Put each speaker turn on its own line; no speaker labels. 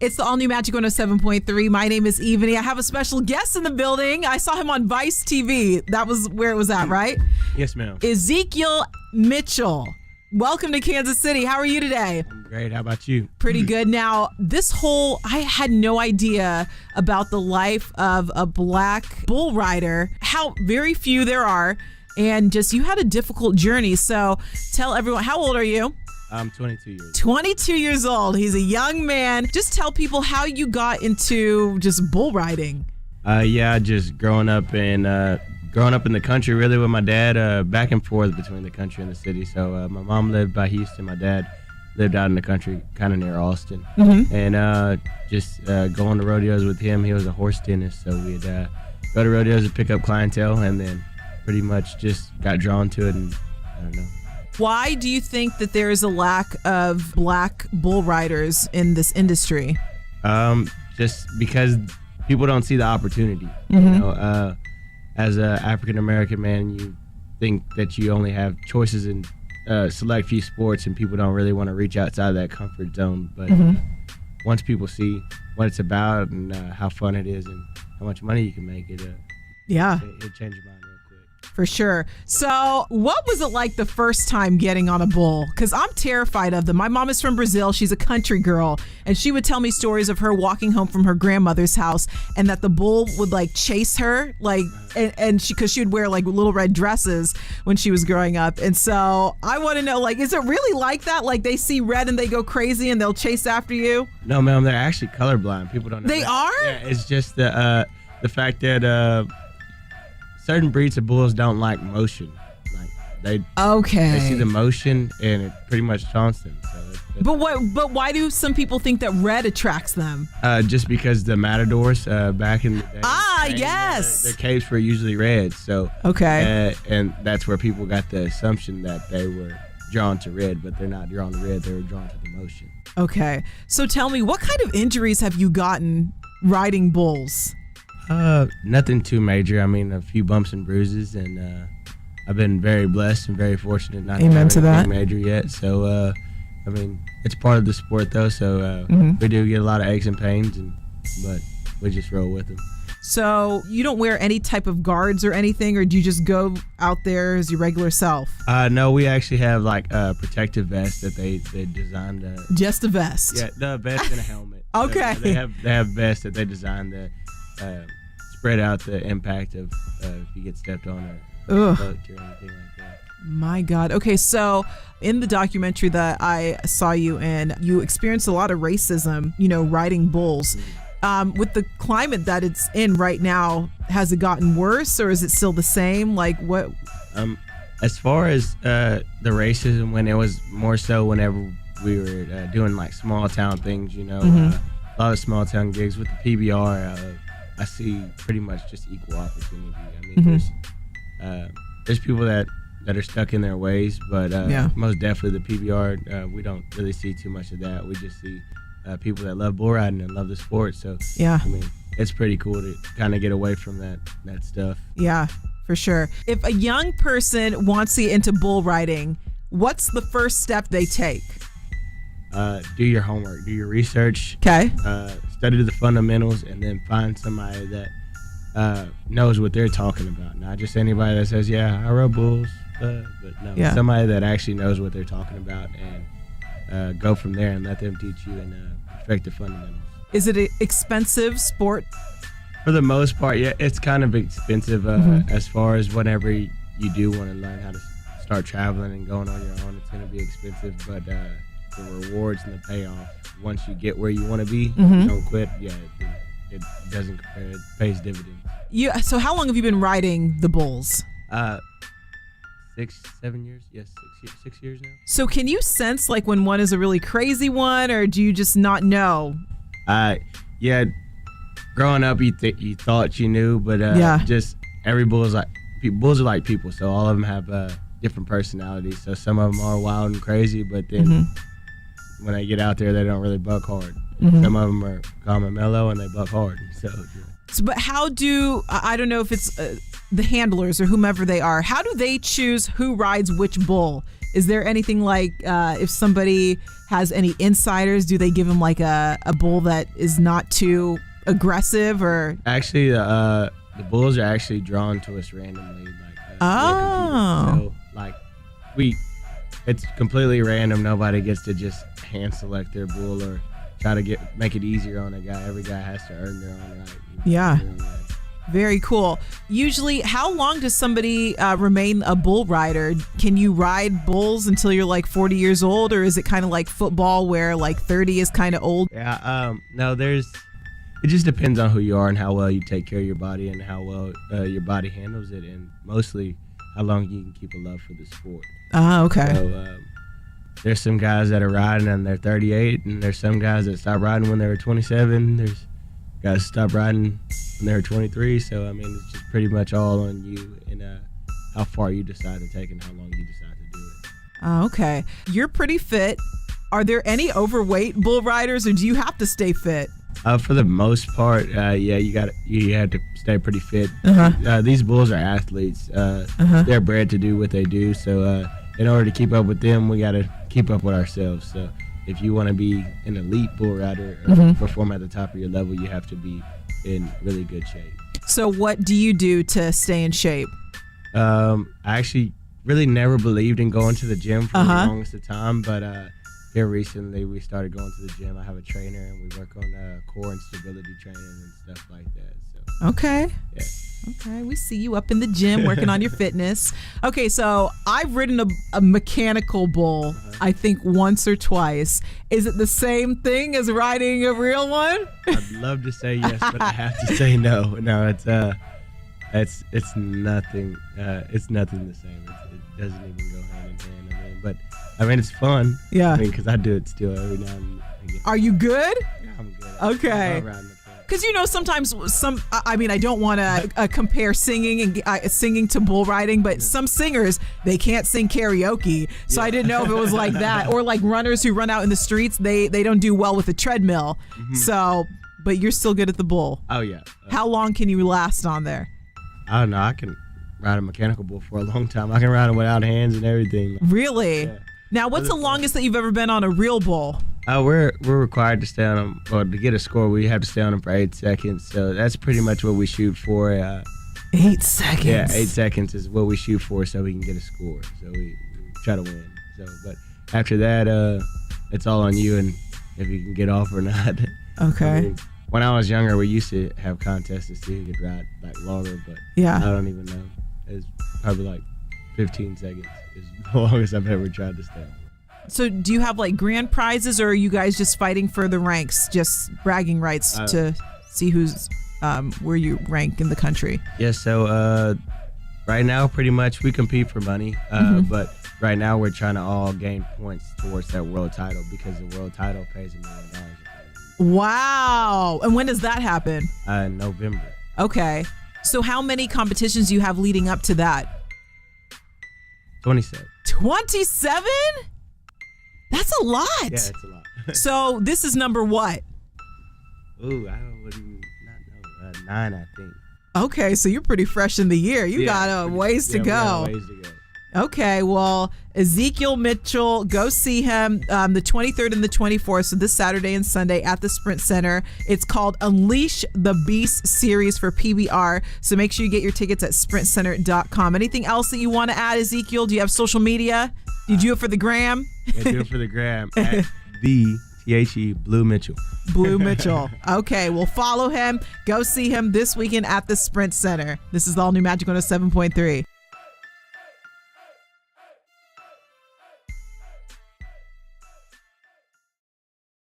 It's the all-new Magic 107.3. My name is Evany. I have a special guest in the building. I saw him on Vice TV. That was where it was at, right?
Yes, ma'am.
Ezekiel Mitchell. Welcome to Kansas City. How are you today?
I'm great. How about you?
Pretty good. Now, I had no idea about the life of a black bull rider, how very few there are, and just you had a difficult journey. So tell everyone, how old are you?
I'm 22 years old.
22 years old. He's a young man. Just tell people how you got into just bull riding.
Just growing up in the country, really, with my dad, back and forth between the country and the city. So my mom lived by Houston. My dad lived out in the country, kind of near Austin.
Mm-hmm.
And going to rodeos with him. He was a horse dentist, so we'd go to rodeos to pick up clientele, and then pretty much just got drawn to it, and I don't know.
Why do you think that there is a lack of black bull riders in this industry?
Just because people don't see the opportunity.
Mm-hmm.
You know, as an African American man, you think that you only have choices in select few sports, and people don't really want to reach outside that comfort zone. But once people see what it's about and how fun it is and how much money you can make, it changes your mind real quick.
For sure. So what was it like the first time getting on a bull? Because I'm terrified of them. My mom is from Brazil. She's a country girl. And she would tell me stories of her walking home from her grandmother's house and that the bull would like chase her, like, and because she would wear like little red dresses when she was growing up. And so I want to know, like, is it really like that? Like they see red and they go crazy and they'll chase after you?
No, ma'am. They're actually colorblind. People don't know
They
that.
are?
Yeah, it's just the fact that certain breeds of bulls don't like motion. Like they see the motion and it pretty much taunts them. So
But why do some people think that red attracts them?
Just because the matadors back in the day.
Yes.
Their capes were usually red. So and that's where people got the assumption that they were drawn to red, but they're not drawn to red. They were drawn to the motion.
Okay. So tell me, what kind of injuries have you gotten riding bulls?
Nothing too major. I mean, a few bumps and bruises, and I've been very blessed and very fortunate not to have anything major yet. So, I mean, it's part of the sport, though. So we do get a lot of aches and pains, but we just roll with them.
So you don't wear any type of guards or anything, or do you just go out there as your regular self?
No, we actually have like a protective vest that they designed.
Just a vest?
Yeah, the vest and a helmet.
Okay.
So, they have vests that they designed that spread out the impact of if you get stepped on or hooked or anything like that.
My God. Okay, so in the documentary that I saw you in, you experienced a lot of racism, riding bulls. With the climate that it's in right now, has it gotten worse or is it still the same? Like what?
As far as the racism, when it was more so whenever we were doing like small town things, a lot of small town gigs with the PBR, I see pretty much just equal opportunity. I mean, there's people that are stuck in their ways, but most definitely the PBR, we don't really see too much of that. We just see people that love bull riding and love the sport. So I mean, it's pretty cool to kind of get away from that stuff.
Yeah, for sure. If a young person wants to get into bull riding, what's the first step they take?
Do your homework, do your research.
Okay.
Study the fundamentals, and then find somebody that knows what they're talking about. Not just anybody that says, "Yeah, I rode bulls," but no, somebody that actually knows what they're talking about, and go from there and let them teach you and perfect the fundamentals. Is it an expensive sport? For the most part, yeah, it's kind of expensive as far as whenever you do want to learn how to start traveling and going on your own. It's going to be expensive, but the rewards and the payoff, once you get where you want to be, don't quit. Yeah, it doesn't compare. It pays dividends.
So how long have you been riding the bulls?
7 years. Yes, 6 years now.
So can you sense like when one is a really crazy one, or do you just not know?
Yeah. Growing up, you thought you knew, but just every bulls are like people. So all of them have different personalities. So some of them are wild and crazy, but then when they get out there, they don't really buck hard. Some of them are calm and mellow, and they buck hard. So
but how do, I don't know if it's the handlers or whomever they are, how do they choose who rides which bull? Is there anything like if somebody has any insiders, do they give them like a bull that is not too aggressive or?
Actually, the bulls are actually drawn to us randomly. So like it's completely random. Nobody gets to just hand select their bull or try to make it easier on a guy. Every guy has to earn their own right.
Yeah. Very cool. Usually, how long does somebody remain a bull rider? Can you ride bulls until you're like 40 years old, or is it kind of like football where like 30 is kind of old?
Yeah. No, it just depends on who you are and how well you take care of your body and how well your body handles it, and mostly how long you can keep a love for the sport.
Okay.
So there's some guys that are riding and they're 38, and there's some guys that stop riding when they were 27. There's guys stop riding when they were 23. So I mean, it's just pretty much all on you and how far you decide to take and how long you decide to do it.
Okay. You're pretty fit. Are there any overweight bull riders, or do you have to stay fit?
For the most part, yeah, you have to stay pretty fit. These bulls are athletes. They're bred to do what they do. So in order to keep up with them, we got to keep up with ourselves. So if you want to be an elite bull rider or perform at the top of your level, you have to be in really good shape.
So what do you do to stay in shape?
I actually really never believed in going to the gym for the longest of time, but here recently we started going to the gym. I have a trainer and we work on core and stability training and stuff like that. So
okay.
Yeah.
Okay, we see you up in the gym working on your fitness. Okay, so I've ridden a mechanical bull, I think once or twice. Is it the same thing as riding a real one?
I'd love to say yes, but I have to say no. No, it's nothing. It's nothing the same. It doesn't even go hand in hand. I mean, it's fun.
Yeah.
I mean, because I do it still every now and again.
Are you good?
Yeah, I'm good.
Okay. Because sometimes I don't want to compare singing and singing to bull riding, but some singers, they can't sing karaoke. So I didn't know if it was like that, or like runners who run out in the streets, they don't do well with a treadmill. So, but you're still good at the bull.
Oh yeah.
How long can you last on there?
I don't know. I can ride a mechanical bull for a long time. I can ride them without hands and everything.
Really?
Yeah.
Now, what's the longest that you've ever been on a real bull?
We're required to stay on them, or to get a score, we have to stay on them for 8 seconds. So that's pretty much what we shoot for.
8 seconds.
Yeah, 8 seconds is what we shoot for, so we can get a score. So we try to win. So, but after that, it's all on you and if you can get off or not.
Okay.
I mean, when I was younger, we used to have contests to see who could ride like longer, but I don't even know. It's probably like 15 seconds is the longest I've ever tried to stay.
So do you have like grand prizes, or are you guys just fighting for the ranks, just bragging rights to see who's where you rank in the country?
Yeah, so right now pretty much we compete for money, but right now we're trying to all gain points towards that world title, because the world title pays $1 million.
Wow. And when does that happen?
November.
Okay. So how many competitions do you have leading up to that?
27.
27? That's a lot.
Yeah, it's a lot.
So this is number what?
Ooh, I wouldn't not know. 9, I think.
Okay, so you're pretty fresh in the year. You got a ways to go.
Ways to go.
Okay, well, Ezekiel Mitchell, go see him the 23rd and the 24th, so this Saturday and Sunday at the Sprint Center. It's called Unleash the Beast Series for PBR, so make sure you get your tickets at sprintcenter.com. Anything else that you want to add, Ezekiel? Do you have social media? Do you do it for the gram?
Yeah, do it for the gram at the Blue Mitchell.
Blue Mitchell. Okay, well, follow him. Go see him this weekend at the Sprint Center. This is the all new Magic 107.3.